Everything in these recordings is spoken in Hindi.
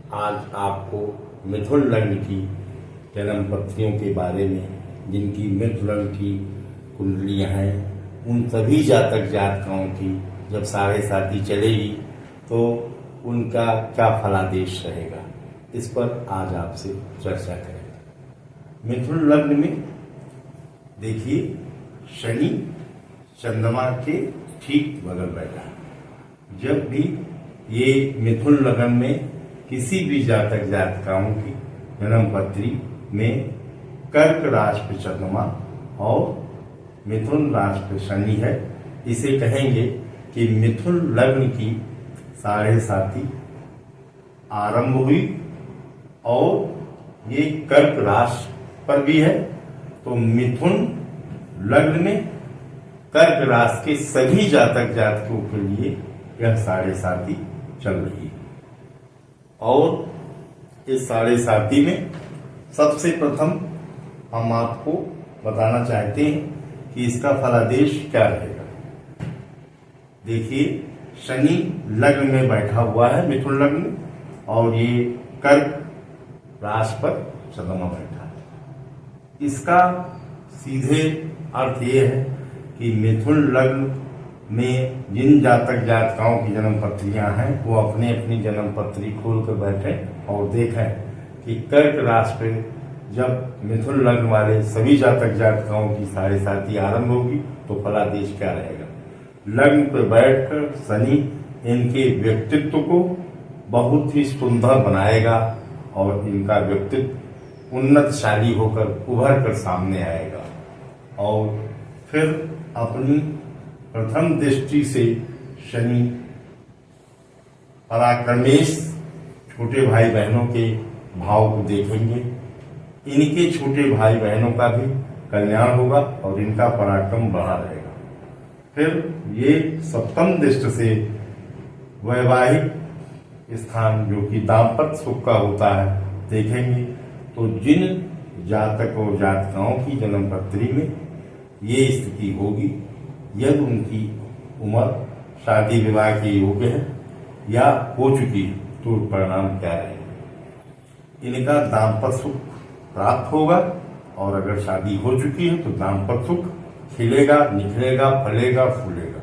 आज आपको मिथुन लग्न की जन्म पत्रियों के बारे में, जिनकी मिथुन लग्न की कुंडलियां हैं, उन सभी जातक जातकाओं की जब 7.5 चलेगी तो उनका क्या फलादेश रहेगा, इस पर आज आपसे चर्चा करेंगे। मिथुन लग्न में देखिए, शनि चंद्रमा के ठीक बगल बैठा। जब भी ये मिथुन लग्न में किसी भी जातक जातकाओं की जन्म पत्री में कर्क राशि पे चंद्रमा और मिथुन राशि पे शनि है, इसे कहेंगे कि मिथुन लग्न की 7.5 आरंभ हुई और ये कर्क राशि पर भी है। तो मिथुन लग्न में कर्क राशि के सभी जातक जातकों के लिए यह 7.5 चल रही है। और इस 7.5 में सबसे प्रथम हम आपको बताना चाहते हैं कि इसका फलादेश क्या रहेगा। देखिए, शनि लग्न में बैठा हुआ है, मिथुन लग्न में, और ये कर्क राशि पर चंद्रमा बैठा है। इसका सीधे अर्थ ये है कि मिथुन लग्न में जिन जातक जातकाओं की जन्म पत्रियां हैं, वो अपने अपनी जन्म पत्री खोल कर बैठे और देखें कि कर्क राशि पे जब मिथुन लग्न वाले सभी जातक जातकाओं की 7.5 आरंभ होगी तो फलादेश क्या रहेगा। लग्न पर बैठकर शनि इनके व्यक्तित्व को बहुत ही सुंदर बनाएगा और इनका व्यक्तित्व उन्नतशाली होकर उभर कर सामने आएगा। और फिर अपनी प्रथम दृष्टि से शनि पराक्रमेश छोटे भाई बहनों के भाव को देखेंगे। इनके छोटे भाई बहनों का भी कल्याण होगा और इनका पराक्रम बढ़ा रहेगा। फिर ये सप्तम दृष्टि से वैवाहिक स्थान, जो कि दाम्पत्य सुख का होता है, देखेंगे। तो जिन जातक और जातकाओं की जन्म पत्री में ये स्थिति होगी, यदि उनकी उम्र शादी विवाह के योग्य है या हो चुकी है, तो परिणाम क्या रहेगा। इनका दाम्पत्य सुख प्राप्त होगा, और अगर शादी हो चुकी है तो दाम्पत्य सुख खिलेगा, निखरेगा, फलेगा, फूलेगा।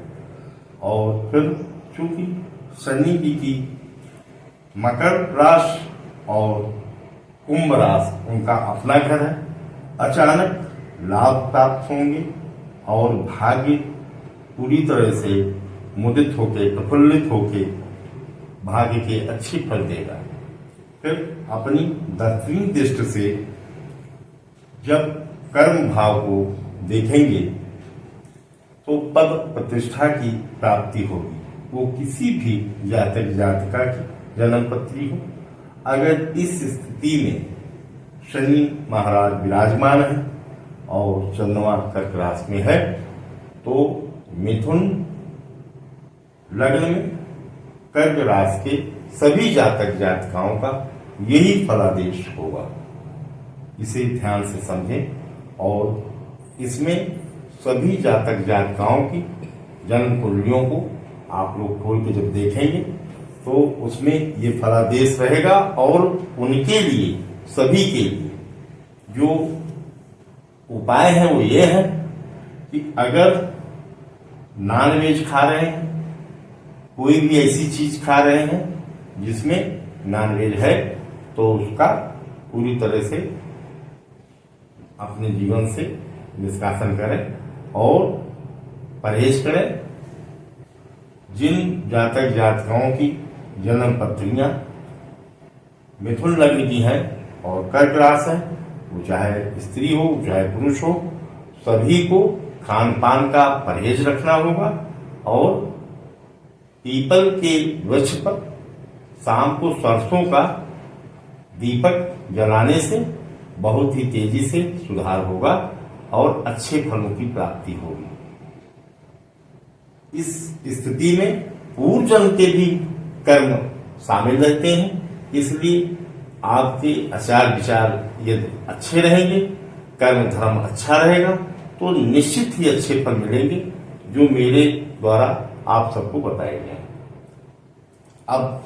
और फिर चूंकि शनि की मकर राशि और कुंभ राशि उनका अपना घर है, अचानक लाभ प्राप्त होंगे और भाग्य पूरी तरह से मुदित होके, प्रफुल्लित होके भाग्य के अच्छे फल देगा। फिर अपनी 10वीं दृष्टि से जब कर्म भाव को देखेंगे तो पद प्रतिष्ठा की प्राप्ति होगी। वो किसी भी जातक जातिका की जन्म पत्री हो। अगर इस स्थिति में शनि महाराज विराजमान है और चंद्रमा कर्क राशि में है, तो मिथुन लग्न में कर्क राशि के सभी जातक जातिकाओं का यही फलादेश होगा। इसे ध्यान से समझें और इसमें सभी जातक जातिकाओं की जन्म कुंडलियों को आप लोग खोल के जब देखेंगे तो उसमें ये फलादेश रहेगा। और उनके लिए, सभी के लिए जो उपाय है वो ये है कि अगर नॉनवेज खा रहे हैं, कोई भी ऐसी चीज खा रहे हैं जिसमें नॉनवेज है, तो उसका पूरी तरह से अपने जीवन से निष्कासन करें और परहेज करें। जिन जातक जातकाओं की जन्म पत्रियां मिथुन लग्न की हैं और कर्क राशि है, वो चाहे स्त्री हो चाहे पुरुष हो, सभी को खान पान का परहेज रखना होगा। और पीपल के वृक्ष पर शाम को सरसों का दीपक जलाने से बहुत ही तेजी से सुधार होगा और अच्छे फलों की प्राप्ति होगी। इस स्थिति में पूर्व जन्म के भी कर्म शामिल रहते हैं, इसलिए आपके आचार विचार यदि अच्छे रहेंगे, कर्म धर्म अच्छा रहेगा, तो निश्चित ही अच्छे फल मिलेंगे, जो मेरे द्वारा आप सबको बताए गए। अब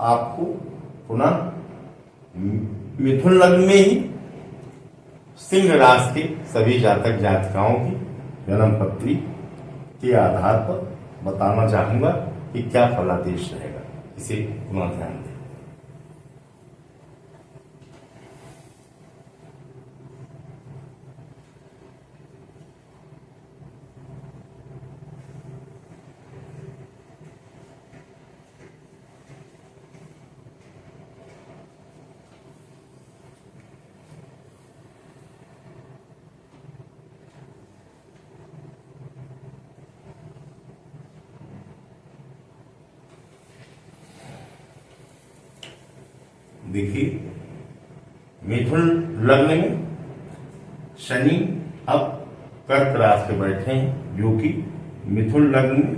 आपको पुनः मिथुन लग्न में ही सिंह राशि के सभी जातक जातिकाओं की जन्म पत्री के आधार पर बताना चाहूंगा कि क्या फलादेश रहेगा। इसे पुनः ध्यान दें। देखिए, मिथुन लग्न में शनि अब कर्क राशि में बैठे हैं, जो कि मिथुन लग्न में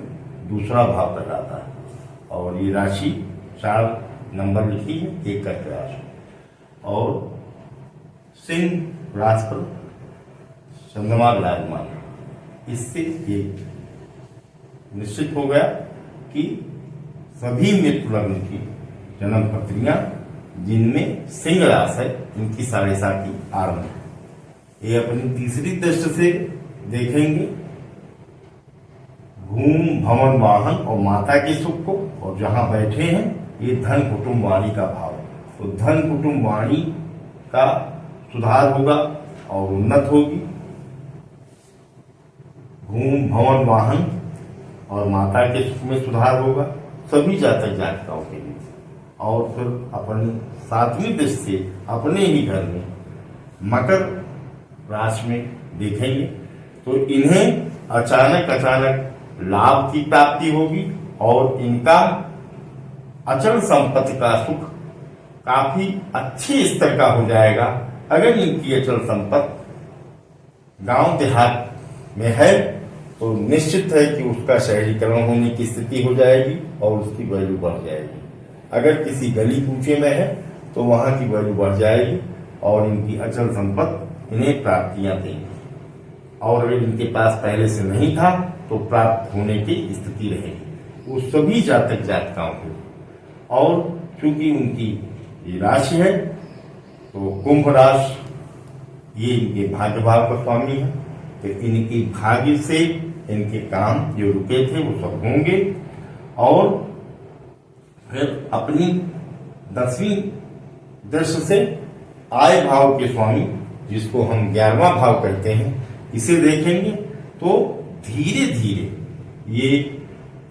दूसरा भाव कहलाता है। और ये राशि 4 नंबर लिखी है, एक कर्क राशि। और सिंह राशि पर चंद्रमा विराजमान है। इससे ये निश्चित हो गया कि सभी मिथुन लग्न की जन्म पत्रियां जिनमें सिंह राशि है, इनकी 7.5 आरंभ है। ये अपनी तीसरी दृष्टि से देखेंगे भूम भवन वाहन और माता के सुख को। और जहां बैठे हैं ये धन कुटुंब वाणी का भाव है, तो धन कुटुंब वाणी का सुधार होगा और उन्नत होगी। भूम भवन वाहन और माता के सुख में सुधार होगा सभी जातक जातिकाओं के लिए। और फिर अपनी 7वीं दृष्टि से अपने ही घर में मकर राशि में देखेंगे तो इन्हें अचानक लाभ की प्राप्ति होगी और इनका अचल संपत्ति का सुख काफी अच्छे स्तर का हो जाएगा। अगर इनकी अचल संपत्ति गांव देहात में है तो निश्चित है कि उसका शहरीकरण होने की स्थिति हो जाएगी और उसकी वैल्यू बढ़ जाएगी। अगर किसी गली कूचे में है तो वहां की वैल्यू बढ़ जाएगी और इनकी अचल संपत्ति इन्हें प्राप्तियां देंगी। और अगर इनके पास पहले से नहीं था तो प्राप्त होने की स्थिति रहेगी वो सभी जातक जातिकाओं को। और चूंकि उनकी ये राशि है तो कुंभ राशि ये इनके भाग्य भाव का स्वामी है, तो इनकी भाग्य से इनके काम जो रुके थे वो सब होंगे। और फिर अपनी 10वीं दृष्टि से आय भाव के स्वामी, जिसको हम 11वां भाव कहते हैं, इसे देखेंगे तो धीरे धीरे ये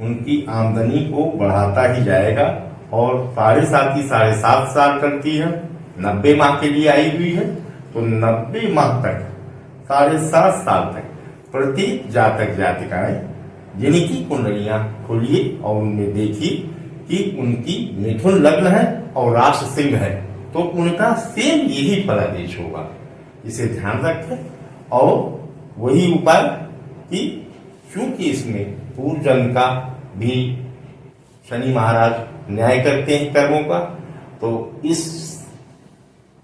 उनकी आमदनी को बढ़ाता ही जाएगा। और 7.5 की 7.5 साल करती है, 90 माह के लिए आई हुई है, तो 90 माह तक 7.5 साल तक प्रत्येक जातक जातिकाएं जिनकी कुंडलियां खोलिए और उनमें देखिए कि उनकी मिथुन लग्न है और राशि सिंह है, तो उनका सेम यही फलादेश होगा। इसे ध्यान रखें। और वही उपाय कि चूंकि इसमें पूर्व जन्म का भी शनि महाराज न्याय करते हैं कर्मों का, तो इस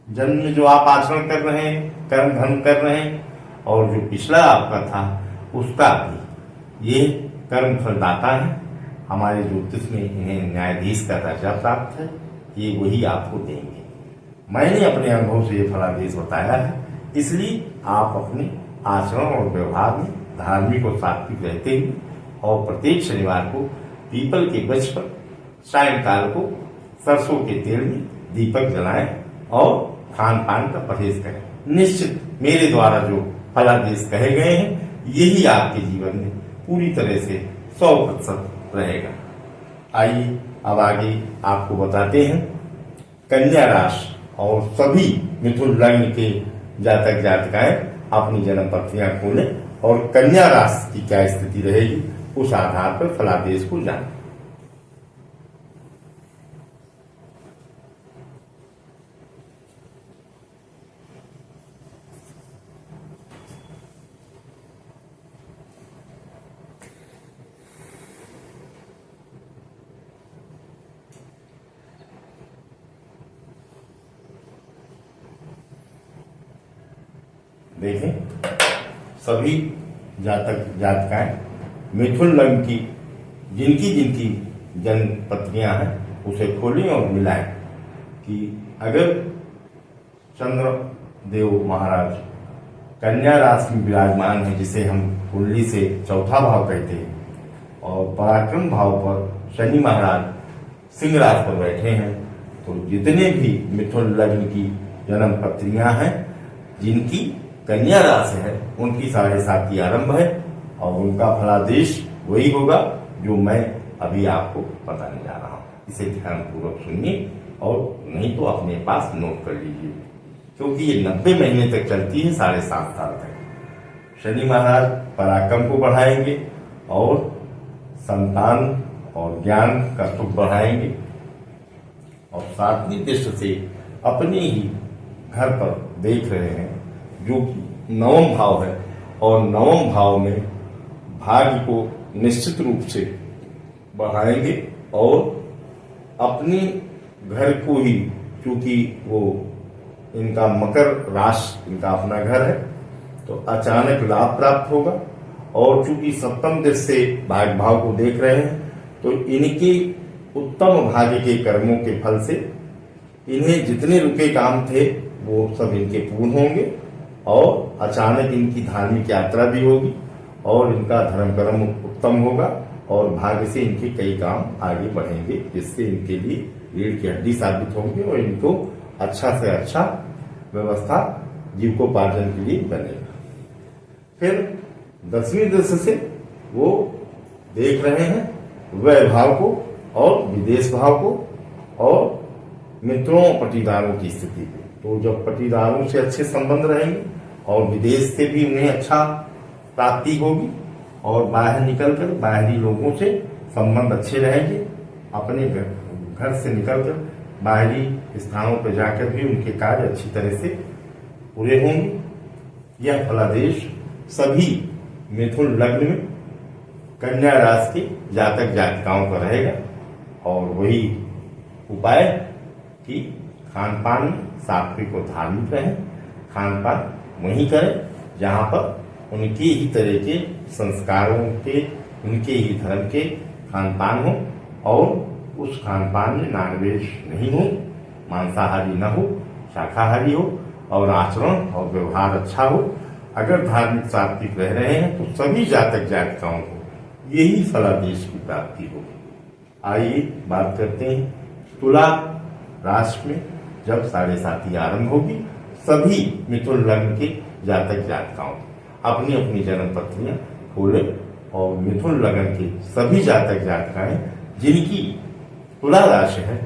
जन्म में जो आप आचरण कर रहे हैं, कर्म धर्म कर रहे हैं, और जो पिछला आपका था उसका भी ये कर्म फलदाता है। हमारे ज्योतिष में इन्हें न्यायाधीश का दर्जा प्राप्त है, ये वही आपको देंगे। मैंने अपने अनुभव से ये फलादेश बताया है, इसलिए आप अपने आचरण और व्यवहार में धार्मिक और सात्विक रहते हुए और प्रत्येक शनिवार को पीपल के वृक्ष पर सायंकाल को सरसों के तेल में दीपक जलाएं और खान पान का परहेज करें। निश्चित मेरे द्वारा जो फलादेश कहे गए हैं यही आपके जीवन में पूरी तरह से 100% रहेगा। आइए अब आगे आपको बताते हैं कन्या राशि और सभी मिथुन लग्न के जातक जातिकाएं अपनी जन्म पत्रियां खोलें और कन्या राशि की क्या स्थिति रहेगी उस आधार पर फलादेश को जानें। देखें, सभी जातक जातिकाएं मिथुन लग्न की जिनकी जिनकी जन्म पत्रियां हैं उसे खोलें और मिलाएं कि अगर चंद्र देव महाराज कन्या राशि में विराजमान है, जिसे हम कुंडली से चौथा भाव कहते हैं, और पराक्रम भाव पर शनि महाराज सिंह राशि पर बैठे हैं, तो जितने भी मिथुन लग्न की जन्म पत्रियां हैं जिनकी कन्या राशि है, उनकी 7.5 आरंभ है और उनका फलादेश वही होगा जो मैं अभी आपको बताने जा रहा हूं। इसे ध्यानपूर्वक सुनिए और नहीं तो अपने पास नोट कर लीजिए, क्योंकि ये 90 महीने तक चलती है, 7.5 साल तक। शनि महाराज पराक्रम को बढ़ाएंगे और संतान और ज्ञान का सुख बढ़ाएंगे, और 7वीं दृष्टि से अपने ही घर पर देख रहे हैं जो कि 9वां भाव है, और 9वां भाव में भाग्य को निश्चित रूप से बढ़ाएंगे और अपने घर को ही, क्योंकि वो इनका मकर राशि इनका अपना घर है, तो अचानक लाभ प्राप्त होगा। और चूंकि 7वीं दृष्टि से भाग्य भाव को देख रहे हैं, तो इनके उत्तम भाग्य के कर्मों के फल से इन्हें जितने रुके काम थे वो सब इनके पूर्ण होंगे, और अचानक इनकी धार्मिक यात्रा भी होगी और इनका धर्म कर्म उत्तम होगा, और भाग्य से इनके कई काम आगे बढ़ेंगे, जिससे इनके लिए रीढ़ की हड्डी साबित होंगे और इनको अच्छा से अच्छा व्यवस्था जीविकोपार्जन के लिए बनेगा। फिर 10वीं दृष्टि से वो देख रहे हैं व्यय भाव को और विदेश भाव को और मित्रों पटीदारों की स्थिति को। तो जब पटीदारों से अच्छे संबंध रहेंगे और विदेश से भी उन्हें अच्छा प्राप्ति होगी, और बाहर निकलकर बाहरी लोगों से संबंध अच्छे रहेंगे, अपने घर से निकलकर बाहरी स्थानों पर जाकर भी उनके कार्य अच्छी तरह से पूरे होंगे। यह फलादेश सभी मिथुन लग्न में कन्या राशि के जातक जातिकाओं का रहेगा, और वही उपाय कि खान पान में सात्विक और धार्मिक रहें, खान पान वहीं करें जहां पर उनके ही तरह के संस्कारों के, उनके ही धर्म के खान पान हो, और उस खान पान में नॉनवेज नहीं हो, मांसाहारी न हो, शाकाहारी हो, और आचरण और व्यवहार अच्छा हो। अगर धार्मिक सात्विक रह रहे हैं तो सभी जातक जातिकाओं को यही फलादेश की प्राप्ति होगी। आइए बात करते हैं तुला राशि में जब 7.5 आरंभ होगी, सभी मिथुन लग्न के जातक जातिकाओं अपनी अपनी जन्म पत्रियां खोले, और मिथुन लग्न के सभी जातक जातिकाएं जिनकी तुला राशि है,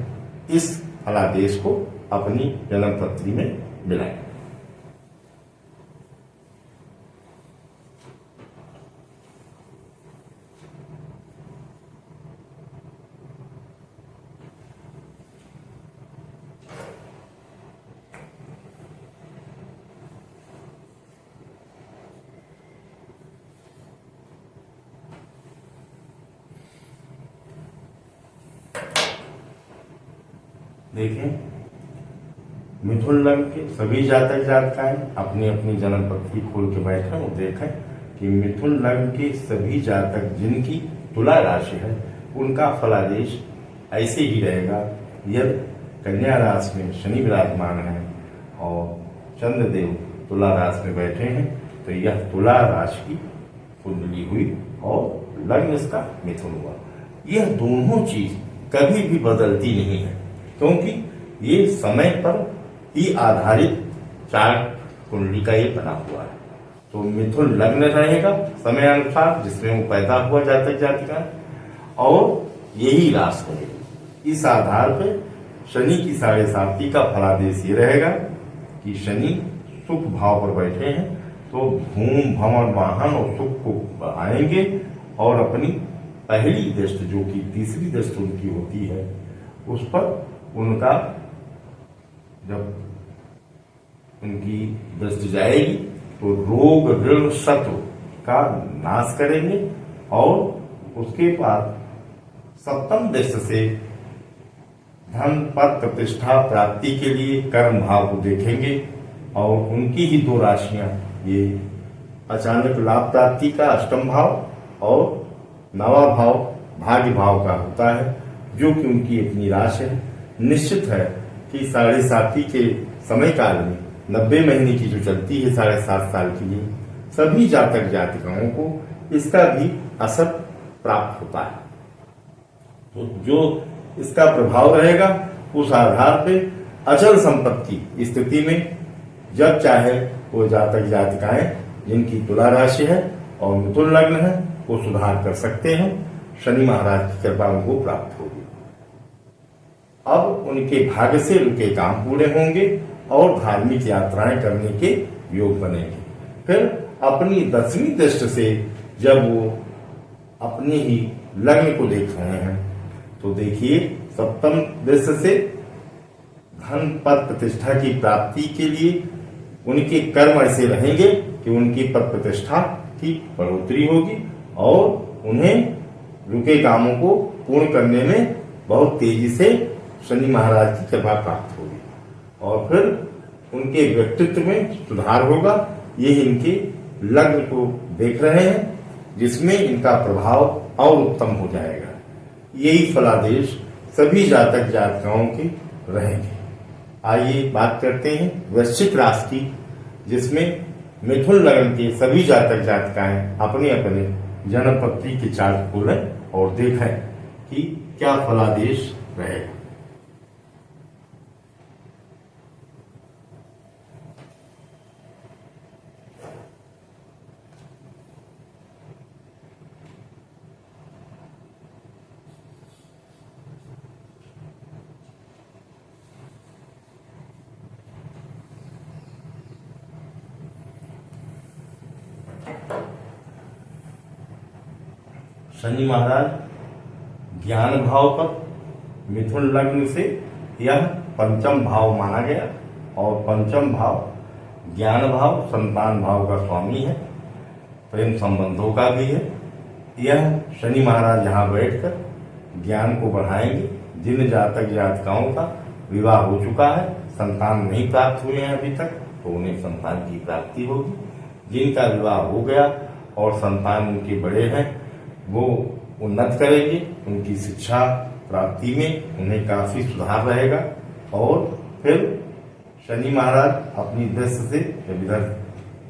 इस फलादेश को अपनी जन्म पत्री में मिलाएं। देखें, मिथुन लग्न के सभी जातक जातिकाएं अपनी अपनी जन्म पत्री खोल के बैठे और देखें कि मिथुन लग्न के सभी जातक जिनकी तुला राशि है, उनका फलादेश ऐसे ही रहेगा। यदि कन्या राशि में शनि विराजमान है और चंद्रदेव तुला राशि में बैठे हैं, तो यह तुला राशि की कुंडली हुई और लग्न इसका मिथुन हुआ। यह दोनों चीज कभी भी बदलती नहीं है, क्योंकि ये समय पर ही आधारित चार्ट कुंडली का ये बना हुआ है। तो मिथुन लग्न रहेगा समय अनुसार जिसमें वो पैदा हुआ जातक जातिका, और यही राशि रहेगी। इस आधार पर शनि की 7.5 का फलादेश ये रहेगा कि शनि सुख भाव पर बैठे हैं, तो धूम भवन वाहन और सुख को बढ़ाएंगे, और अपनी पहली दृष्टि जो कि तीसरी दृष्टि उनकी होती है, उस पर उनका जब उनकी दृष्टि जाएगी तो रोग ऋण शत्रु का नाश करेंगे, और उसके बाद 7वीं दृष्टि से धन पद प्रतिष्ठा प्राप्ति के लिए कर्म भाव को देखेंगे, और उनकी ही 2 राशियां, ये अचानक लाभ प्राप्ति का 8वां भाव और 9वां भाव भाग्य भाव का होता है, जो कि उनकी अपनी राशि है। निश्चित है कि 7.5 के समय काल में 90 महीने की जो चलती है 7.5 साल के लिए, सभी जातक जातिकाओं को इसका भी असर प्राप्त होता है। तो जो इसका प्रभाव रहेगा उस आधार पे अचल संपत्ति की स्थिति में जब चाहे वो जातक जातिकाएं जिनकी तुला राशि है और मिथुन लग्न है वो सुधार कर सकते हैं। शनि महाराज की कृपा उनको प्राप्त होगी। अब उनके भाग्य से उनके काम पूरे होंगे और धार्मिक यात्राएं करने के योग बनेंगे। फिर अपनी 10वीं दृष्टि से जब वो अपने ही लग्न को देख रहे हैं तो देखिए 7म दृष्टि से धन पद प्रतिष्ठा की प्राप्ति के लिए उनके कर्म ऐसे रहेंगे कि उनकी पद प्रतिष्ठा की बढ़ोतरी होगी और उन्हें रुके कामों को पूर्ण करने में बहुत तेजी से शनि महाराज की कृपा प्राप्त होगी और फिर उनके व्यक्तित्व में सुधार होगा। ये इनके लग्न को देख रहे हैं जिसमें इनका प्रभाव और उत्तम हो जाएगा। यही फलादेश सभी जातक जातिकाओं के रहेंगे। आइए बात करते हैं वृश्चिक राशि की, जिसमें मिथुन लग्न के सभी जातक जातिकाएं अपने अपने जन्म पत्री के चार्ट खोलें और देखें कि क्या फलादेश रहेगा। शनि महाराज ज्ञान भाव पर मिथुन लग्न से यह 5म भाव माना गया और 5म भाव ज्ञान भाव संतान भाव का स्वामी है, प्रेम संबंधों का भी है। यह शनि महाराज यहाँ बैठकर ज्ञान को बढ़ाएंगे। जिन जातक जातिकाओं का विवाह हो चुका है, संतान नहीं प्राप्त हुए हैं अभी तक, तो उन्हें संतान की प्राप्ति होगी। जिनका विवाह हो गया और संतान उनके बड़े हैं वो उन्नत करेंगे। उनकी शिक्षा प्राप्ति में उन्हें काफी सुधार रहेगा और फिर शनि महाराज अपनी दृष्टि से जब इधर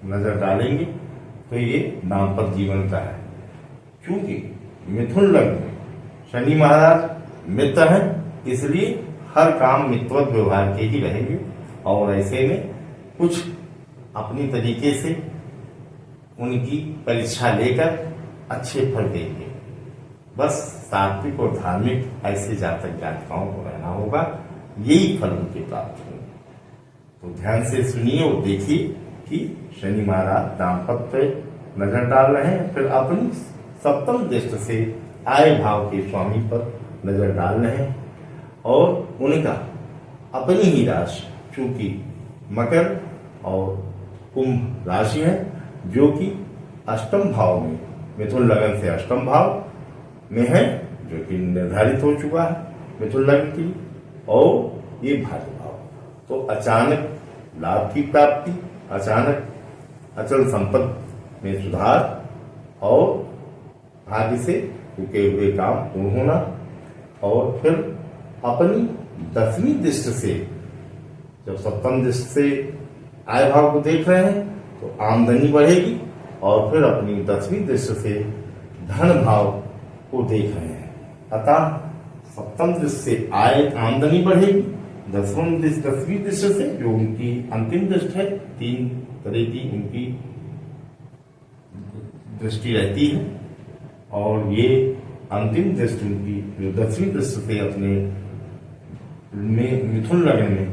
नजर डालेंगे तो ये दाम्पत्य जीवन का है। क्योंकि मिथुन लग्न में शनि महाराज मित्र हैं, इसलिए हर काम मित्रवत व्यवहार के ही रहेंगे और ऐसे में कुछ अपनी तरीके से उनकी परीक्षा लेकर अच्छे फल देंगे। बस सात्विक और धार्मिक ऐसे जातक जातिकाओं को रहना होगा, यही फल उनके प्राप्त होंगे। तो ध्यान से सुनिए और देखिए कि शनि महाराज दाम्पत्य पे नजर डाल रहे हैं, फिर अपनी 7म दृष्टि से आय भाव के स्वामी पर नजर डाल रहे हैं और उनका अपनी ही राशि, चूंकि मकर और कुंभ राशि है जो कि 8म भाव में मिथुन लग्न से 8म भाव में है, जो कि निर्धारित हो चुका है मिथुन लग्न के लिए, और ये भाग्य भाव। तो अचानक लाभ की प्राप्ति, अचानक अचल संपत्ति में सुधार और भाग्य से रुके हुए काम पूर्ण होना और फिर अपनी 10वीं दृष्टि से जब 7म दृष्टि से आय भाव को देख रहे हैं तो आमदनी बढ़ेगी और फिर अपनी 10वीं दृष्टि से धन भाव को देख रहे हैं। अतः 7म दृष्टि से आय आमदनी बढ़ेगी। 10वीं दृष्टि से जो उनकी अंतिम दृष्टि है, 3 तरह की उनकी दृष्टि रहती है और ये अंतिम दृष्टि उनकी जो 10वीं दृष्टि से अपने में मिथुन लग्न में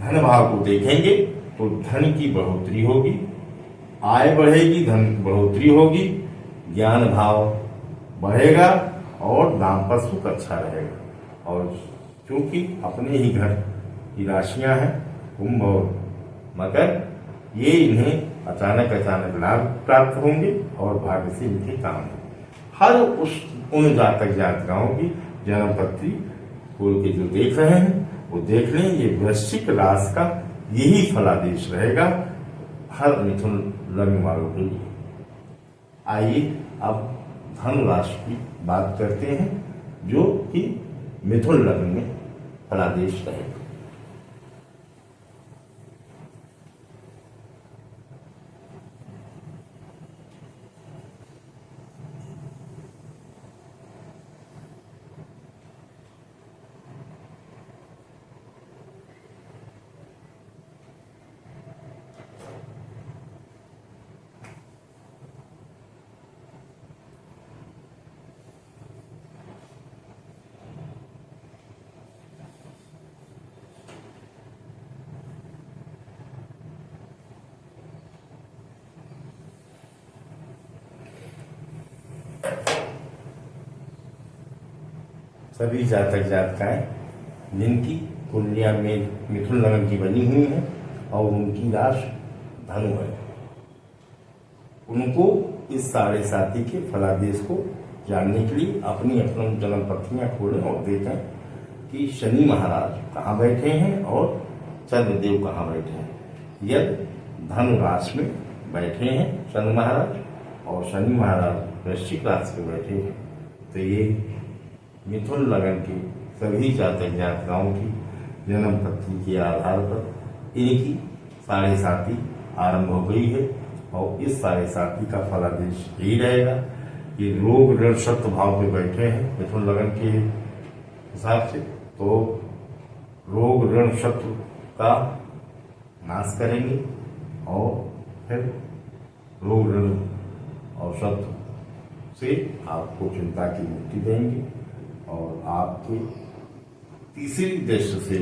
धन भाव को देखेंगे तो धन की बढ़ोतरी होगी, आय बढ़ेगी, धन बढ़ोतरी होगी, ज्ञान भाव बढ़ेगा और दाम्पत्य सुख अच्छा रहेगा। और क्योंकि अपने ही घर की राशियां हैं कुंभ और मकर, ये इन्हें अचानक लाभ प्राप्त होंगे और भाग्य से इनके काम होंगे। हर उन जातक जातिकाओं की जन्म पत्री खोल के जो देख रहे हैं वो देख लें, ये वृश्चिक राशि का यही फलादेश रहेगा हर मिथुन लग्न वालों के लिए। आइए अब धन राशि की बात करते हैं जो कि मिथुन लग्न में फलादेश रहेगा। सभी जातक जातिकाएं जिनकी कुंडलियां में मिथुन लग्न की बनी हुई हैं और उनकी राशि धनु है, उनको इस 7.5 के फलादेश को जानने के लिए अपनी जन्म पत्रियां खोलें और देखें कि शनि महाराज कहाँ बैठे हैं और चंद्रदेव कहाँ बैठे हैं। यदि धनु राशि में बैठे हैं शनि महाराज और शनि महाराज वृश्चिक राशि में बैठे हैं तो ये मिथुन लग्न के सभी जातक जातिकाओं की जन्म पत्री के आधार पर इनकी 7.5 आरंभ हो गई है और इस 7.5 का फलादेश यही रहेगा। ये रोग ऋण शत्रु भाव पे बैठे हैं मिथुन लग्न के हिसाब से, तो रोग ऋण शत्रु का नाश करेंगे और फिर रोग ऋण और शत्रु से आपको चिंता की मुक्ति देंगे और आपके तीसरी दृष्टि से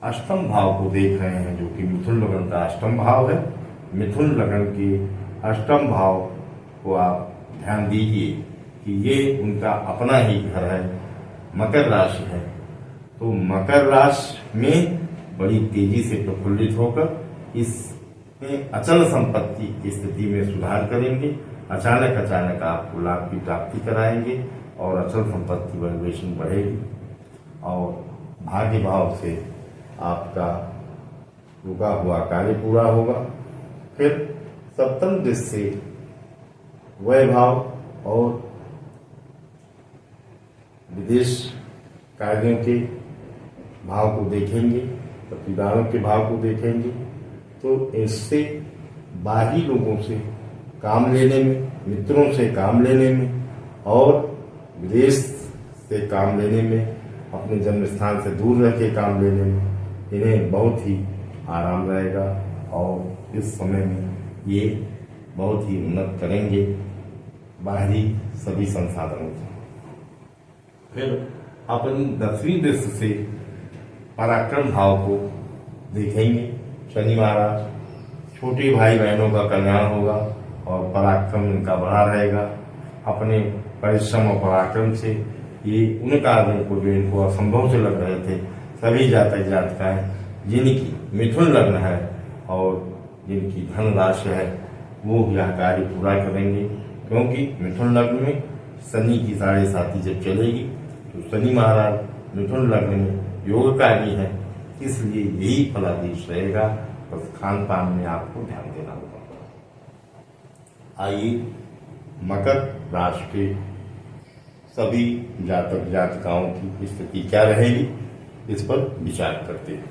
अष्टम भाव को देख रहे हैं जो कि मिथुन लग्न का अष्टम भाव है। मिथुन लग्न के अष्टम भाव को आप ध्यान दीजिए कि ये उनका अपना ही घर है, मकर राशि है। तो मकर राशि में बड़ी तेजी से प्रफुल्लित होकर इसमें अचल संपत्ति की स्थिति में सुधार करेंगे। अचानक आपको लाभ की प्राप्ति कराएंगे और अचल संपत्ति वैल्यूएशन बढ़ेगी और भाग्य भाव से आपका रुका हुआ कार्य पूरा होगा। फिर सप्तम दृष्टि से वैभाव और विदेश कार्यों के भाव को देखेंगे, पतिदारों के भाव को देखेंगे, तो इससे बाहरी लोगों से काम लेने में, मित्रों से काम लेने में और विदेश से काम लेने में, अपने जन्म स्थान से दूर रह के काम लेने में इन्हें बहुत ही आराम रहेगा और इस समय में ये बहुत ही उन्नत करेंगे बाहरी सभी संसाधनों से। फिर अपनी 10वीं दृष्टि से पराक्रम भाव को देखेंगे शनि महाराज। छोटे भाई बहनों का कल्याण होगा और पराक्रम इनका बढ़ा रहेगा। अपने परिश्रम और पराक्रम से ये उन कार्यों को जो इनको असंभव से लग रहे थे, सभी जातक जातिकाएं जिनकी मिथुन लग्न है और जिनकी धन राशि है वो यह कार्य पूरा करेंगे। क्योंकि मिथुन लग्न में शनि की 7.5 जब चलेगी तो शनि महाराज मिथुन लग्न में योगकारी है, इसलिए यही फलादेश रहेगा। बस खान पान में आपको ध्यान देना होगा। आइए मकर राशि के सभी जातक जातिकाओं की स्थिति क्या रहेगी इस पर विचार करते हैं।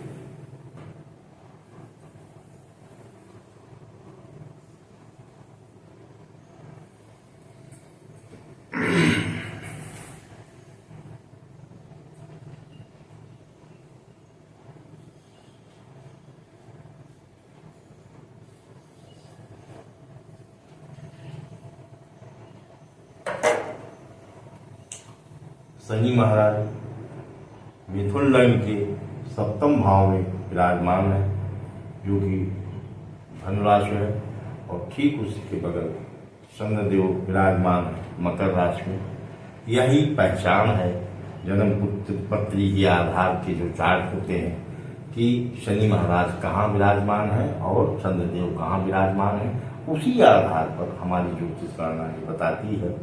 शनि महाराज मिथुन लग्न के सप्तम भाव में विराजमान है जो कि धनुराशि है और ठीक उसी के बगल चंद्रदेव विराजमान है मकर राशि में। यही पहचान है जन्म पत्री के आधार के जो चार्ट होते हैं कि शनि महाराज कहाँ विराजमान है और चंद्रदेव कहाँ विराजमान है। उसी आधार पर हमारी ज्योतिष प्रणाली बताती है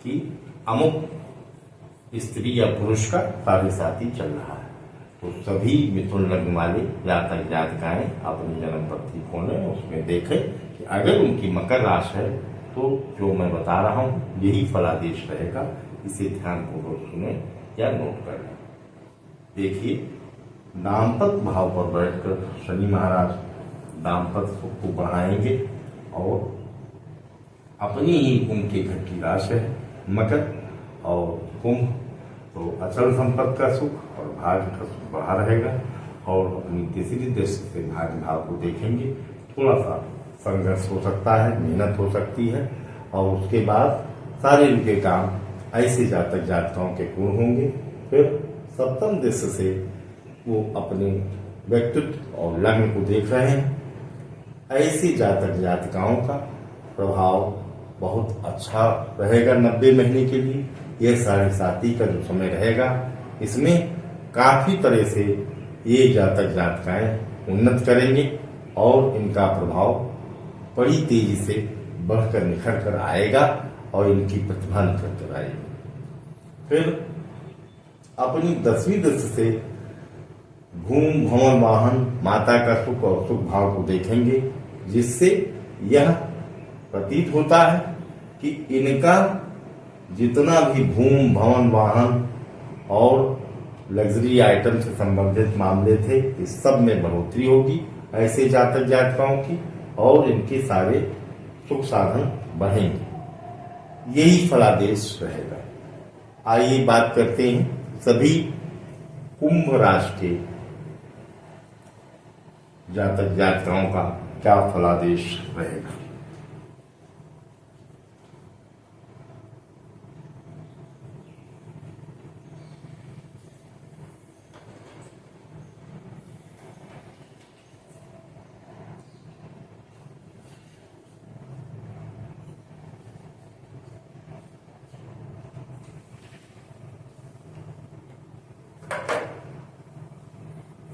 कि अमुक स्त्री या पुरुष का 7.5 चल रहा है। तो सभी मिथुन लग्न वाले जातक जातिकाएं अपनी जन्म पत्री खोलें, उसमें देखें कि अगर उनकी मकर राशि है तो जो मैं बता रहा हूं यही फलादेश रहेगा। इसे ध्यानपूर्वक सुने या नोट कर लें। देखिए, दाम्पत्य भाव पर बैठकर शनि महाराज दाम्पत्य को बढ़ाएंगे और अपनी ही उनके घर की राशि है मकर और कुंभ, तो अचल संपत्ति का सुख और भाग्य का सुख बढ़ा रहेगा। और अपनी तीसरी दृष्टि से भाग्य भाव को देखेंगे। थोड़ा सा संघर्ष हो सकता है, मेहनत हो सकती है और उसके बाद सारे उनके काम ऐसे जातक जातिकाओं के पूर्ण होंगे। फिर सप्तम दृष्टि से वो अपने व्यक्तित्व और लग्न को देख रहे हैं। ऐसी जातक जातिकाओं का प्रभाव बहुत अच्छा रहेगा 90 महीने के लिए। यह 7.5 का जो समय रहेगा, इसमें काफी तरह से ये जातक जातिकाएं उन्नत करेंगे और इनका प्रभाव बड़ी तेजी से बढ़कर निखर कर आएगा और इनकी प्रतिभा निखर कर आएगी। फिर अपनी 10वीं दृष्टि से भूम भवन वाहन माता का सुख और सुख भाव को देखेंगे, जिससे यह प्रतीत होता है कि इनका जितना भी भूम भवन वाहन और लग्जरी आइटम से संबंधित मामले थे, इस सब में बढ़ोतरी होगी ऐसे जातक जातिकाओं की, और इनके सारे सुख साधन बढ़ेंगे। यही फलादेश रहेगा। आइए बात करते हैं सभी कुंभ राशि के जातक जातिकाओं का क्या फलादेश रहेगा।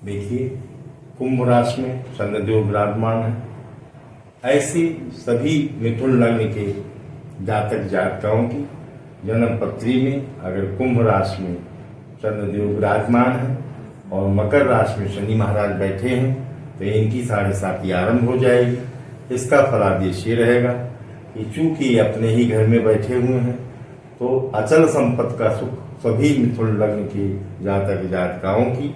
देखिए, कुंभ राशि में चंद्रदेव विराजमान है। ऐसे सभी मिथुन लग्न के जातक जातिकाओं की जन्म पत्री में अगर कुंभ राशि में चंद्रदेव विराजमान है और मकर राशि में शनि महाराज बैठे हैं, तो इनकी 7.5 आरंभ हो जाएगी। इसका फलादेश ये रहेगा कि चूंकि ये अपने ही घर में बैठे हुए हैं, तो अचल संपत्ति का सुख सभी मिथुन लग्न के जातक जातिकाओं की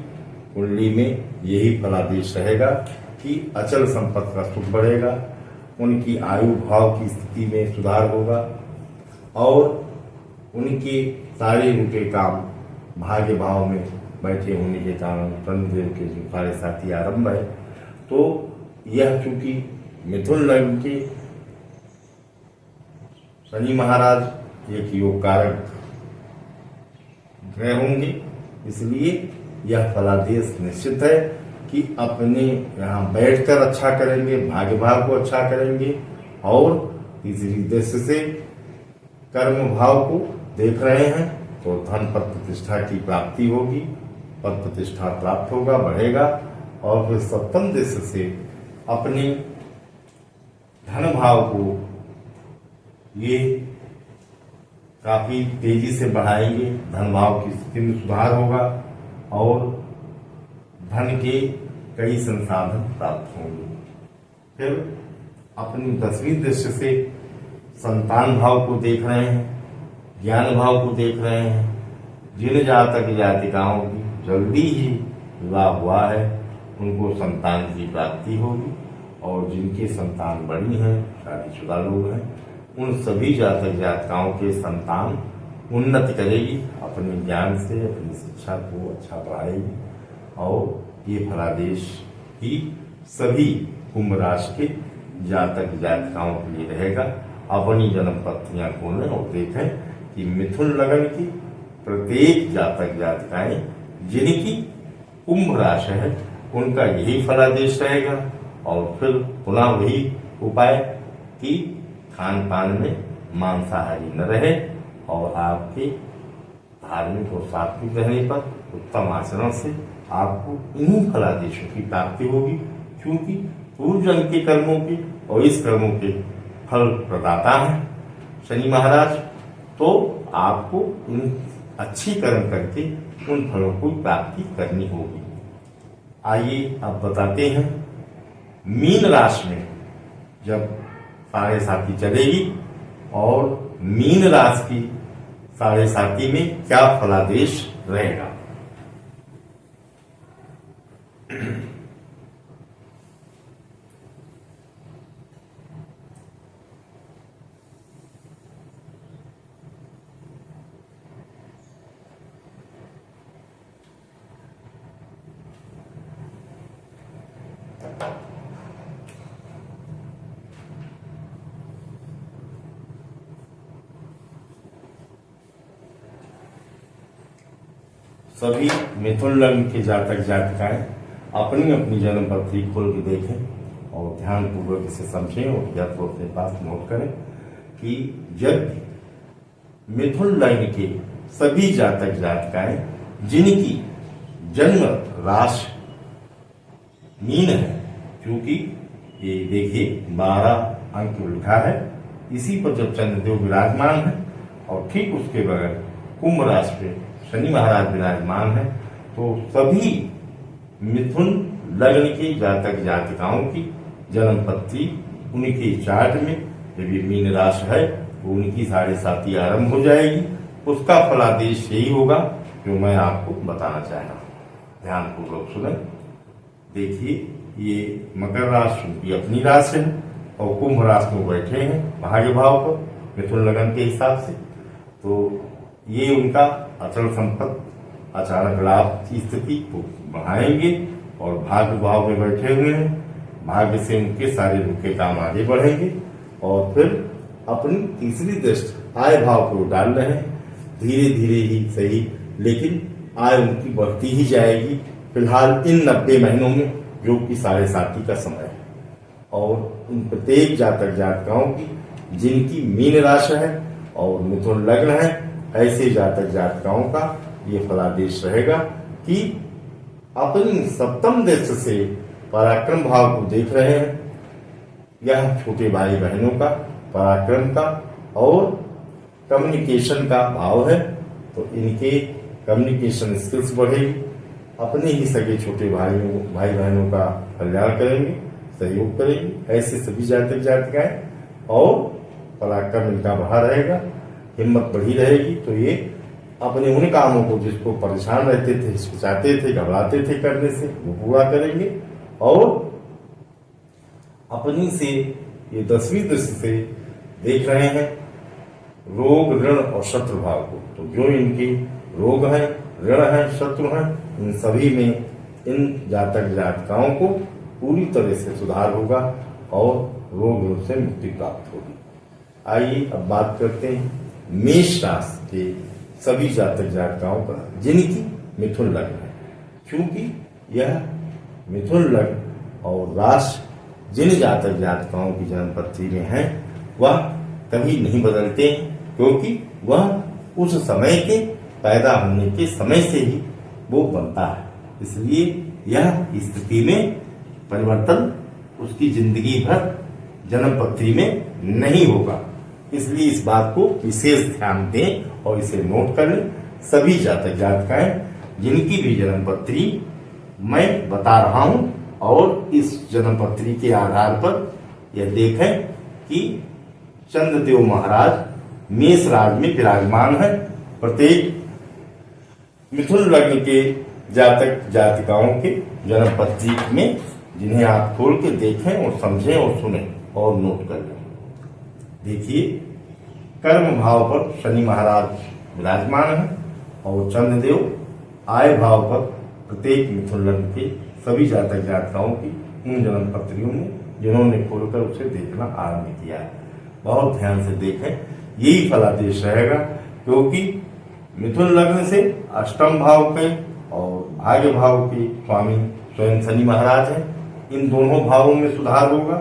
कुंडली में यही फलादेश रहेगा कि अचल संपत्ति का सुख बढ़ेगा, उनकी आयु भाव की स्थिति में सुधार होगा और उनके सारे रुके काम भाग्य भाव में बैठे होने के कारण चंद्रदेव के जो 7.5 आरंभ है, तो यह चूंकि मिथुन लग्न के शनि महाराज एक योग कारक ग्रह होंगे, इसलिए यह फलादेश निश्चित है कि अपने यहाँ बैठकर अच्छा करेंगे, भाग्य भाव को अच्छा करेंगे और तीसरी दृष्टि से कर्म भाव को देख रहे हैं, तो धन पद प्रतिष्ठा की प्राप्ति होगी, पद प्रतिष्ठा प्राप्त होगा, बढ़ेगा। और फिर सप्तम दृष्टि से अपने धन भाव को ये काफी तेजी से बढ़ाएंगे, धन भाव की स्थिति में सुधार होगा और धन के कई संसाधन प्राप्त होंगे। फिर अपनी 10वीं दृष्टि से संतान भाव को देख रहे हैं, ज्ञान भाव को देख रहे हैं। जिन जातक जातिकाओं की जल्दी ही विवाह हुआ है, उनको संतान की प्राप्ति होगी और जिनके संतान बड़ी हैं, शादीशुदा लोग हैं, उन सभी जातक जातिकाओं के संतान उन्नति करेगी, अपने ज्ञान से अपनी शिक्षा को अच्छा बढ़ाएगी। और ये फलादेश ही सभी कुंभ राशि के जातक जातिकाओं के लिए रहेगा। अपनी जन्म पत्रियां खोलें और देखें कि मिथुन लग्न की प्रत्येक जातक जातिकाएं जिनकी कुंभ राशि है, उनका यही फलादेश रहेगा। और फिर पुनः वही उपाय कि खान पान में मांसाहारी न रहे और आपके धार्मिक और सात्विक रहने पर उत्तम आचरण से आपको इन्हीं फलादेशों की प्राप्ति होगी, क्योंकि पूर्व जन्म के कर्मों के और इस कर्मों के फल प्रदाता हैं शनि महाराज। तो आपको इन अच्छी कर्म करके उन फलों को प्राप्ति करनी होगी। आइए अब बताते हैं मीन राशि में जब 7.5 चलेगी और मीन राशि की 7.5 में क्या फलादेश रहेगा। सभी मिथुन लग्न के जातक जातिकाएं अपनी अपनी जन्म पत्री खोल के देखें और ध्यान पूर्वक इसे समझें और या तो अपने पास नोट करें कि जब मिथुन लग्न के सभी जातक जातिकाएं जिनकी जन्म राशि मीन है, क्योंकि ये देखिए 12 अंक लिखा है, इसी पर जब चंद्रदेव विराजमान है और ठीक उसके बगल कुंभ राशि पे शनि महाराज विराजमान है, तो सभी मिथुन लग्न के जातक जातिकाओं की जन्म पत्री उनके चार्ट में जब ये मीन राशि है वो उनकी 7.5 आरंभ हो जाएगी। उसका फलादेश यही होगा जो मैं आपको बताना चाह रहा हूँ। ध्यानपूर्वक सुने। देखिए, ये मकर राशि उनकी अपनी राशि है और कुंभ राशि में बैठे हैं भाग्य भाव पर मिथुन लगन के हिसाब से, तो ये उनका अचल संपत्ति अचानक लाभ की स्थिति को बढ़ाएंगे और भाग्य भाव में बैठे हुए हैं। भाग्य से उनके सारे रुके काम आगे बढ़ेंगे और फिर अपनी तीसरी दृष्टि आय भाव को डाल रहे हैं। धीरे धीरे ही सही, लेकिन आय उनकी बढ़ती ही जाएगी फिलहाल इन 90 महीनों में, जो कि 7.5 का समय है। और इन प्रत्येक जातक जातिकाओं की जिनकी मीन राशि है और मिथुन लग्न है, ऐसे जातक जातिकाओं का ये फलादेश रहेगा कि अपनी सप्तम दृष्टि से पराक्रम भाव को देख रहे हैं। यह छोटे भाई बहनों का पराक्रम का और कम्युनिकेशन का भाव है, तो इनके कम्युनिकेशन स्किल्स बढ़ेगी। अपने ही सगे छोटे भाई बहनों का कल्याण करेंगे, सहयोग करेंगे ऐसे सभी जातक जातिकाएं, और पराक्रम इनका बढ़ा रहेगा, हिम्मत बढ़ी रहेगी। तो ये अपने उन कामों को जिसको परेशान रहते थे, हिचकिचाते थे, घबराते थे करने से, वो पूरा करेंगे। और अपनी से ये 10वीं दृष्टि से देख रहे हैं रोग, ऋण और शत्रु भाव को, तो जो इनके रोग हैं, ऋण हैं, शत्रु हैं, इन सभी में इन जातक जातिकाओं को पूरी तरह से सुधार होगा और रोग से मुक्ति प्राप्त होगी। आइए अब बात करते हैं मेष राशि के सभी जातक जातिकाओं का जिनकी मिथुन लग्न है, क्योंकि यह मिथुन लग्न और राशि जिन जातक जातिकाओं की जन्म पत्री में है वह कभी नहीं बदलते, क्योंकि वह उस समय के पैदा होने के समय से ही वो बनता है। इसलिए यह स्थिति में परिवर्तन उसकी जिंदगी भर जन्म पत्री में नहीं होगा। इसलिए इस बात को विशेष ध्यान दें और इसे नोट कर लें। सभी जातक जातिकाएं जिनकी भी जन्म पत्री मैं बता रहा हूं, और इस जन्म पत्री के आधार पर यह देखें कि चंद्रदेव महाराज मेष राशि में विराजमान है। प्रत्येक मिथुन लग्न के जातक जातिकाओं के जन्म पत्री में जिन्हें आप खोल के देखें और समझें और सुनें और नोट कर लें। देखिए, कर्म भाव पर शनि महाराज विराजमान है और चंद्रदेव आय भाव पर प्रत्येक मिथुन लग्न के सभी जातक जातिकाओं की उन जन्म पत्रियों में जिन्होंने खोलकर उसे देखना आरंभ किया है। बहुत ध्यान से देखें, यही फलादेश रहेगा, क्योंकि मिथुन लग्न से अष्टम भाव के और भाग्य भाव के स्वामी स्वयं शनि महाराज हैं। इन दोनों भावों में सुधार होगा।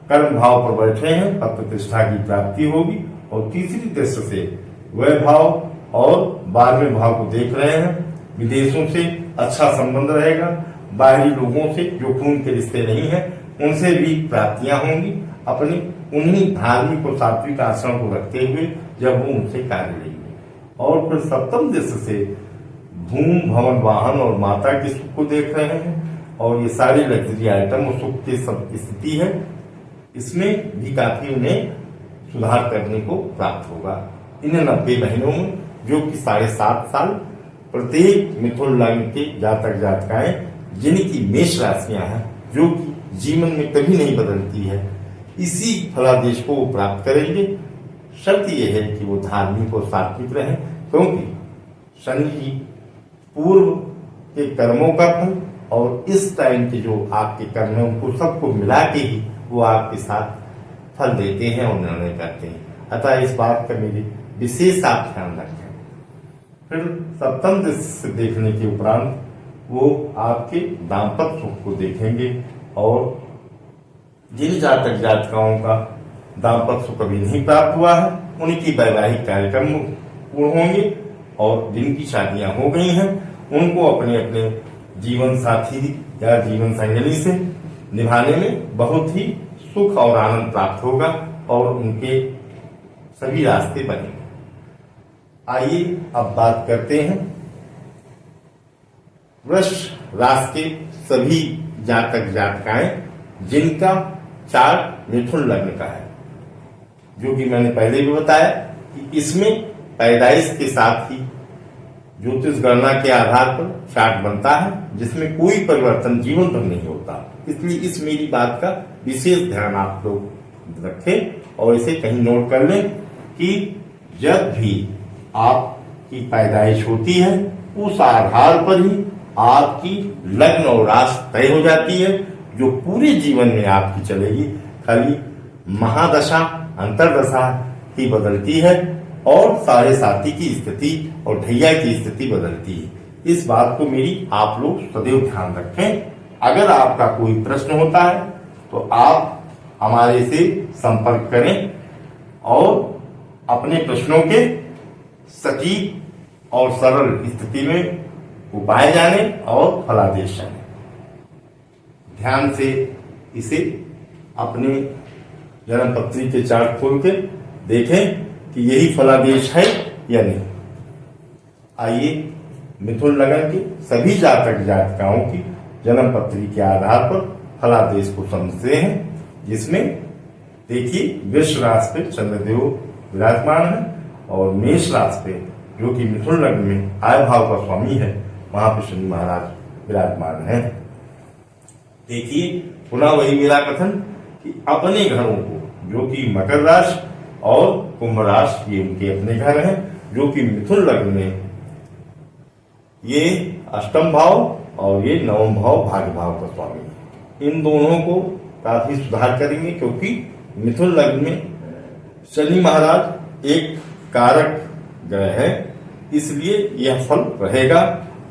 कर्म भाव पर बैठे हैं, पद प्रतिष्ठा की प्राप्ति होगी और तीसरी दृष्टि से वह भाव और 12वें भाव को देख रहे हैं। विदेशों से अच्छा संबंध रहेगा। बाहरी लोगों से जो खून के रिश्ते नहीं है उनसे भी प्राप्तियां होंगी, अपनी उन्हीं धार्मिक और सात्विक आचरण को रखते हुए जब वो उनसे कार्य लेंगे। और फिर सप्तम दृष्टि से धूम, भवन, वाहन और माता के सुख को देख रहे हैं और ये सारी लग्जरी आइटम और सुख की स्थिति है, इसमें भी काफी उन्हें सुधार करने को प्राप्त होगा। इन 90 महीनों में, जो कि 7.5 साल, प्रत्येक मिथुन लग्न के जातक जातिकाएं जिनकी मेष राशियां हैं, जो कि जीवन में कभी नहीं बदलती है, इसी फलादेश को वो प्राप्त करेंगे। शर्त यह है कि वो धार्मिक और सात्विक रहें, क्योंकि शनि जी पूर्व के कर्मों का फल और इस टाइम के जो आपके कर्म है उनको सबको मिला के ही वो आपके साथ फल देते हैं और निर्णय करते हैं। अतः इस बात का मेरी विशेष आप ध्यान रखें। फिर सप्तम दृष्टि से देखने के उपरांत वो आपके दाम्पत्य सुख को देखेंगे और जिन जातक जातिकाओं का दाम्पत्य सुख अभी नहीं प्राप्त हुआ है उनकी वैवाहिक कार्यक्रम पूर्ण होंगे और जिनकी शादियां हो गई हैं उनको अपने अपने जीवन साथी या जीवन संगिनी से निभाने में बहुत ही सुख और आनंद प्राप्त होगा और उनके सभी रास्ते बनेंगे। आइए अब बात करते हैं वृष राशि के सभी जातक जातिकाएं जिनका चार्ट मिथुन लग्न का है, जो कि मैंने पहले भी बताया कि इसमें पैदाइश के साथ ही ज्योतिष गणना के आधार पर चार्ट बनता है जिसमें कोई परिवर्तन जीवन भर नहीं होता। इसलिए इस मेरी बात का विशेष ध्यान आप लोग रखें और इसे कहीं नोट कर लें कि जब भी आपकी पैदाइश होती है उस आधार पर ही आपकी लग्न और राशि तय हो जाती है, जो पूरे जीवन में आपकी चलेगी। खाली महादशा अंतरदशा ही बदलती है और साढ़े साथी की स्थिति और ढैया की स्थिति बदलती है। इस बात को मेरी आप लोग सदैव ध्यान रखें। अगर आपका कोई प्रश्न होता है तो आप हमारे से संपर्क करें और अपने प्रश्नों के सटीक और सरल स्थिति में उपाय जाने और फलादेश जाने। ध्यान से इसे अपने जन्म पत्री के चार्ट खोल के देखें कि यही फलादेश है या नहीं। आइए मिथुन लग्न के सभी जातक जातिकाओं की जन्म पत्री के आधार पर फलादेश को समझते हैं, जिसमें देखिए वृष राशि पे चंद्रदेव विराजमान है और मेष राशि पे जो कि मिथुन लग्न में आय भाव का स्वामी है वहां पे शनि महाराज विराजमान है। देखिए पुनः वही मेरा कथन कि अपने घरों को, जो कि मकर राशि और कुंभ राशि ये उनके अपने घर हैं, जो कि मिथुन लग्न में ये अष्टम भाव और ये नवम भाव भाग्य भाव का स्वामी है। इन दोनों को काफी सुधार करेंगे क्योंकि मिथुन लग्न में शनि महाराज एक कारक ग्रह है, इसलिए यह फल रहेगा।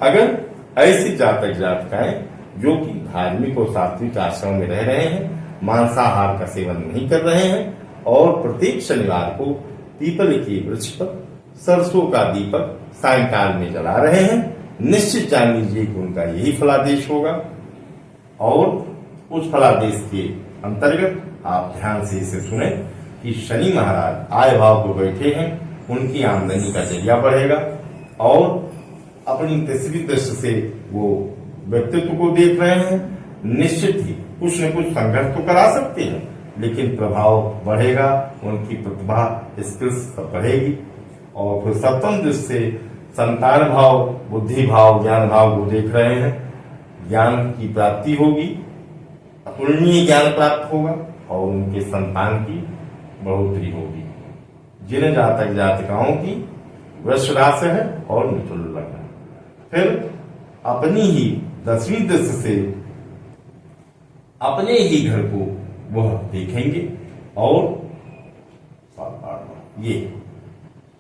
अगर ऐसी जातक जातिकाएं जो कि धार्मिक और सात्विक आश्रम में रह रहे हैं, मांसाहार का सेवन नहीं कर रहे हैं और प्रत्येक शनिवार को पीपल के वृक्ष पर सरसों का दीपक सायंकाल में जला रहे हैं, निश्चित जान लीजिए कि उनका यही फलादेश होगा। और उस फलादेश के अंतर्गत आप ध्यान से इसे सुने कि शनि महाराज आय भाव को बैठे हैं, उनकी आमदनी का जरिया बढ़ेगा और अपनी तीसरी दृष्टि से वो व्यक्तित्व को देख रहे हैं। निश्चित ही कुछ न कुछ संघर्ष तो करा सकते हैं, लेकिन प्रभाव बढ़ेगा, उनकी प्रतिभा स्किल्स बढ़ेगी। और फिर सप्तम दृष्टि से संतान भाव, बुद्धि भाव, ज्ञान भाव को देख रहे हैं, ज्ञान की प्राप्ति होगी, अतुलनीय ज्ञान प्राप्त होगा और उनके संतान की बढ़ोतरी होगी। जिन जातक जातिकाओं की वृष राशि है और मिथुन लग्न, फिर अपनी ही 10वीं दृष्टि से अपने ही घर को वह देखेंगे और ये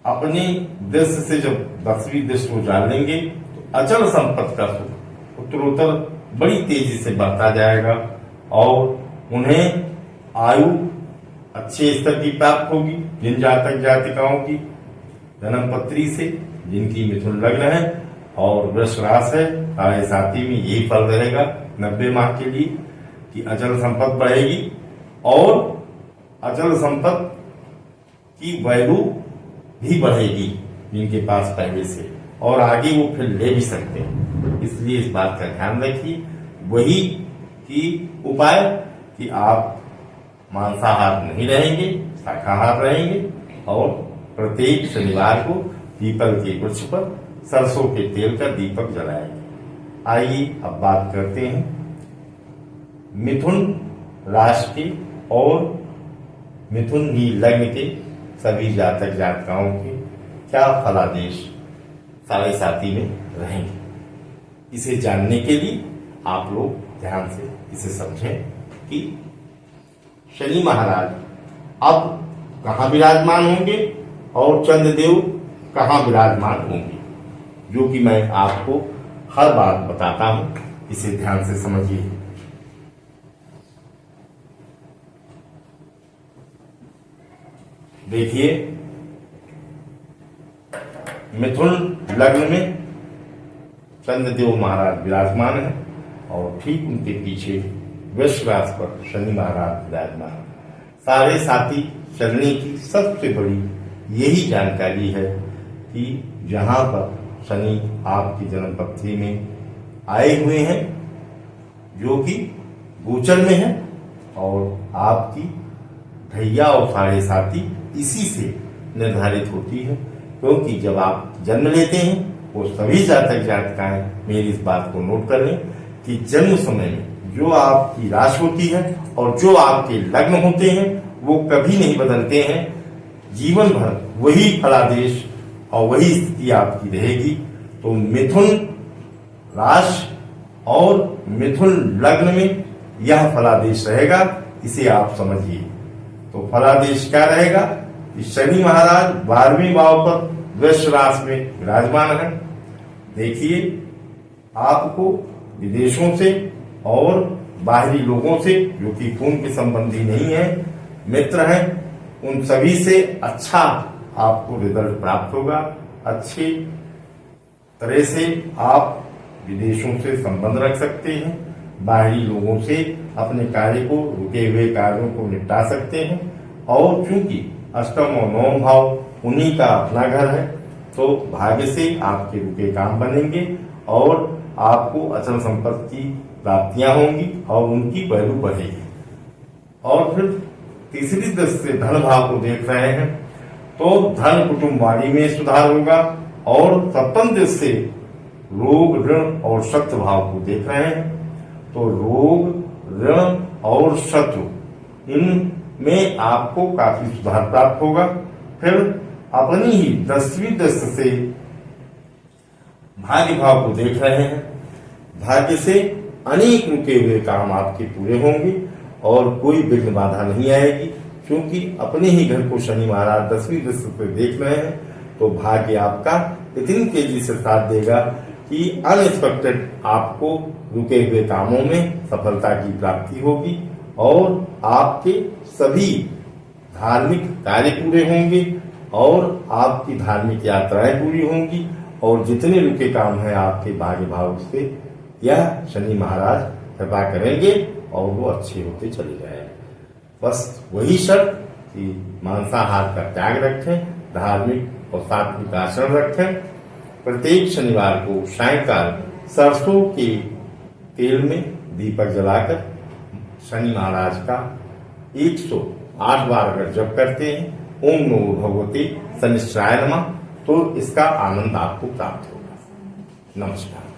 अपनी दृष्टि से जब 10वीं दृष्टि को जान लेंगे तो अचल संपत्ति का सुख उत्तरोत्तर बड़ी तेजी से बढ़ता जाएगा और उन्हें आयु अच्छे स्तर की प्राप्त होगी। जिन जातक जातिकाओं की जन्म पत्री से जिनकी मिथुन लग्न है और वृष राशि है, साढ़े साथी में यही फल रहेगा 90 माह के लिए कि अचल संपत्ति बढ़ेगी और अचल संपत्ति की वैल्यू भी बढ़ेगी जिनके पास पहले से, और आगे वो फिर ले भी सकते हैं। इसलिए इस बात का ध्यान रखिए। वही की उपाय कि आप मांसाहार नहीं रहेंगे, शाकाहार रहेंगे और प्रत्येक शनिवार को पीपल के वृक्ष पर सरसों के तेल का दीपक जलाएंगे। आइए अब बात करते हैं मिथुन राशि के और मिथुन ही लग्न के सभी जातक जातिकाओं के क्या फलादेश साढ़े साथी में रहेंगे। इसे जानने के लिए आप लोग ध्यान से इसे समझें कि शनि महाराज अब कहाँ विराजमान होंगे और चंद्रदेव कहाँ विराजमान होंगे, जो कि मैं आपको हर बार बताता हूं। इसे ध्यान से समझिए। देखिए मिथुन लग्न में चंद्रदेव महाराज विराजमान है और ठीक उनके पीछे वृष राशि पर शनि महाराज विराजमान है। साढ़े साथी चलने की सबसे बड़ी यही जानकारी है कि जहां पर शनि आपकी जन्म पत्री में आए हुए हैं, जो कि गोचर में है, और आपकी ढैया और साढ़े साथी इसी से निर्धारित होती है। क्योंकि जब आप जन्म लेते हैं, वो सभी जातक जातिकाएं मेरी इस बात को नोट कर लें कि जन्म समय में जो आपकी राशि होती है और जो आपके लग्न होते हैं वो कभी नहीं बदलते हैं। जीवन भर वही फलादेश और वही स्थिति आपकी रहेगी। तो मिथुन राशि और मिथुन लग्न में यह फलादेश रहेगा, इसे आप समझिए। तो फलादेश क्या रहेगा कि शनि महाराज 12वें भाव पर वृष राशि में विराजमान है। देखिए, आपको विदेशों से और बाहरी लोगों से, जो कि खून के संबंधी नहीं है, मित्र हैं, उन सभी से अच्छा आपको रिजल्ट प्राप्त होगा। अच्छी तरह से आप विदेशों से संबंध रख सकते हैं, बाहरी लोगों से अपने कार्य को, रुके हुए कार्यों को निपटा सकते हैं। और चूंकि अष्टम और नवम भाव उन्हीं का अपना घर है, तो भाग्य से आपके रुके काम बनेंगे और आपको अचल संपत्ति की प्राप्तियां होंगी और उनकी वैल्यू बढ़ेगी। और फिर तीसरी दृष्टि से धन भाव को देख रहे हैं, तो धन कुटुंब वाणी में सुधार होगा। और सप्तम दृष्टि से रोग, ऋण और शत्रु भाव को देख रहे हैं, तो रोग, ऋण और शत्रु, इनमें आपको काफी सुधार प्राप्त होगा। फिर अपनी ही 10वीं दृष्टि से भाग्य भाव को देख रहे हैं। भाग्य से अनेक रुके हुए काम आपके पूरे होंगे और कोई विघ्न बाधा नहीं आएगी। क्योंकि अपने ही घर को शनि महाराज 10वीं दृष्टि से देख रहे हैं, तो भाग्य आपका इतनी तेजी से साथ देगा कि अनएक्सपेक्टेड आपको रुके हुए कामों में सफलता की प्राप्ति होगी और आपके सभी धार्मिक कार्य पूरे होंगे और आपकी धार्मिक यात्राएं पूरी होंगी। और जितने रुके काम हैं आपके भाग्य भाव से, यह शनि महाराज कृपा करेंगे और वो अच्छे होते चले जाएंगे। बस वही शर्त कि मांसाहार का त्याग रखें, धार्मिक और सात्विक आचरण रखें। प्रत्येक शनिवार को सायंकाल सरसों के तेल में दीपक जलाकर शनि महाराज का 108 बार अगर जप करते हैं, ओम नमो भगवते शनिश्चराय नमः, तो इसका आनंद आपको प्राप्त होगा। नमस्कार।